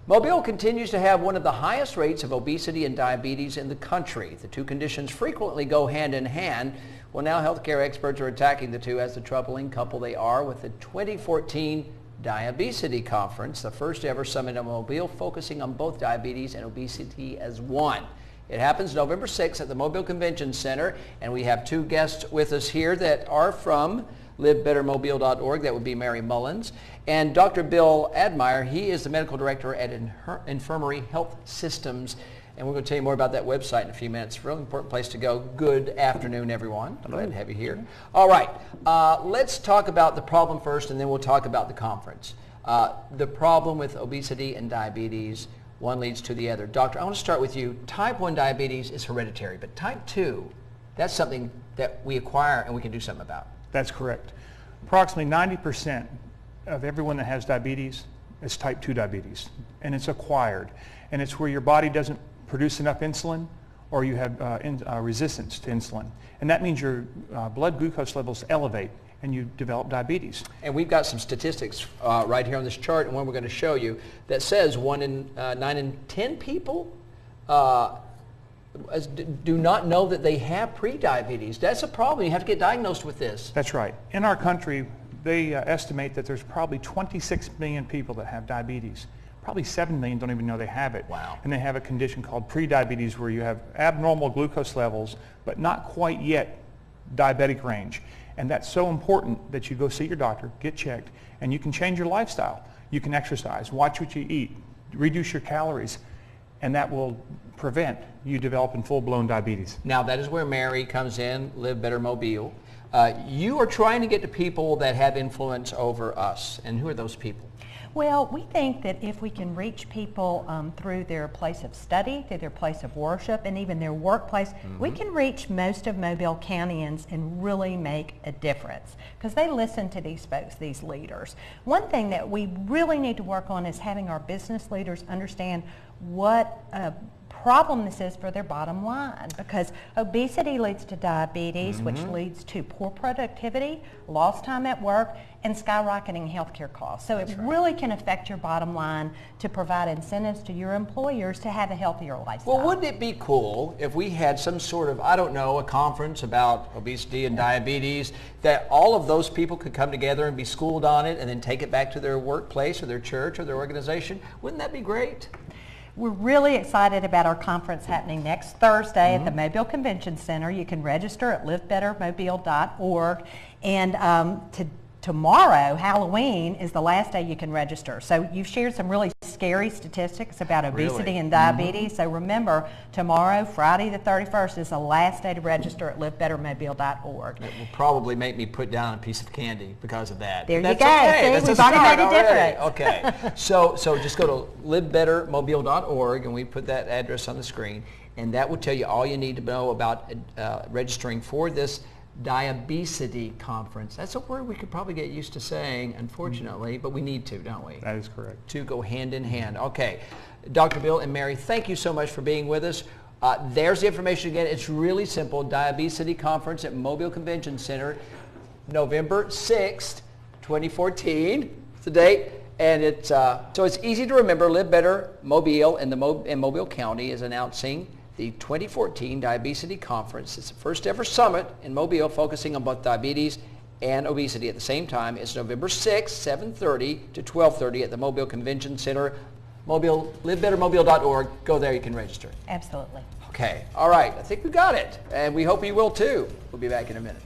Mobile continues to have one of the highest rates of obesity and diabetes in the country. The two conditions frequently go hand in hand. Well, now healthcare experts are attacking the two as the troubling couple they are with the 2014 Diabesity Conference, the first ever summit in Mobile focusing on both diabetes and obesity as one. It happens November 6th at the Mobile Convention Center, and we have two guests with us here that are from livebettermobile.org. That would be Mary Mullins and Dr. Bill Admire. He is the medical director at Infirmary Health Systems, and we're going to tell you more about that website in a few minutes. Really important place to go. Good afternoon, everyone. I'm glad to have you here. All right, let's talk about the problem first, and then we'll talk about the conference. The problem with obesity and diabetes, one leads to the other. Doctor, I want to start with you. Type 1 diabetes is hereditary, but type 2, that's something that we acquire and we can do something about. That's correct. Approximately 90% of everyone that has diabetes is type 2 diabetes, and it's acquired. And it's where your body doesn't produce enough insulin, or you have resistance to insulin. And that means your blood glucose levels elevate and you develop diabetes. And we've got some statistics right here on this chart, and one we're going to show you, that says 9 in 10 people do not know that they have pre-diabetes. That's a problem. You have to get diagnosed with this. That's right. In our country, they estimate that there's probably 26 million people that have diabetes. Probably 7 million don't even know they have it. Wow. And they have a condition called pre-diabetes where you have abnormal glucose levels, but not quite yet diabetic range. And that's so important that you go see your doctor, get checked, and you can change your lifestyle. You can exercise, watch what you eat, reduce your calories, and that will prevent you developing full-blown diabetes. Now, that is where Mary comes in, Live Better Mobile. You are trying to get to people that have influence over us. And who are those people? Well, we think that if we can reach people through their place of study, through their place of worship, and even their workplace, we can reach most of Mobile Countyans and really make a difference because they listen to these folks, these leaders. One thing that we really need to work on is having our business leaders understand what problem this is for their bottom line, because obesity leads to diabetes, which leads to poor productivity, lost time at work, and skyrocketing healthcare costs. So it really can affect your bottom line to provide incentives to your employers to have a healthier lifestyle. Well, wouldn't it be cool if we had some sort of, I don't know, a conference about obesity and diabetes, that all of those people could come together and be schooled on it and then take it back to their workplace or their church or their organization? Wouldn't that be great? We're really excited about our conference happening next Thursday at the Mobile Convention Center. You can register at livebettermobile.org. And tomorrow, Halloween, is the last day you can register. So you've shared some really scary statistics about obesity and diabetes. So remember, tomorrow, Friday the 31st, is the last day to register at livebettermobile.org. It will probably make me put down a piece of candy because of that. There That's you go. Okay. See, That's we've a already start made a difference. Okay. So just go to livebettermobile.org, and we put that address on the screen, and that will tell you all you need to know about registering for this Diabesity Conference. That's a word we could probably get used to saying, unfortunately, but we need to, don't we? That is correct. To go hand in hand. Okay. Dr. Bill and Mary, thank you so much for being with us. There's the information again. It's really simple. Diabesity Conference at Mobile Convention Center, November 6th, 2014. It's the date. And it's so it's easy to remember. Live Better Mobile in Mobile County is announcing the 2014 Diabesity Conference. It's the first ever summit in Mobile focusing on both diabetes and obesity at the same time. It's November 6th, 7:30 to 12:30 at the Mobile Convention Center. livebettermobile.org. Go there, you can register. Absolutely. Okay. All right. I think we got it. And we hope you will too. We'll be back in a minute.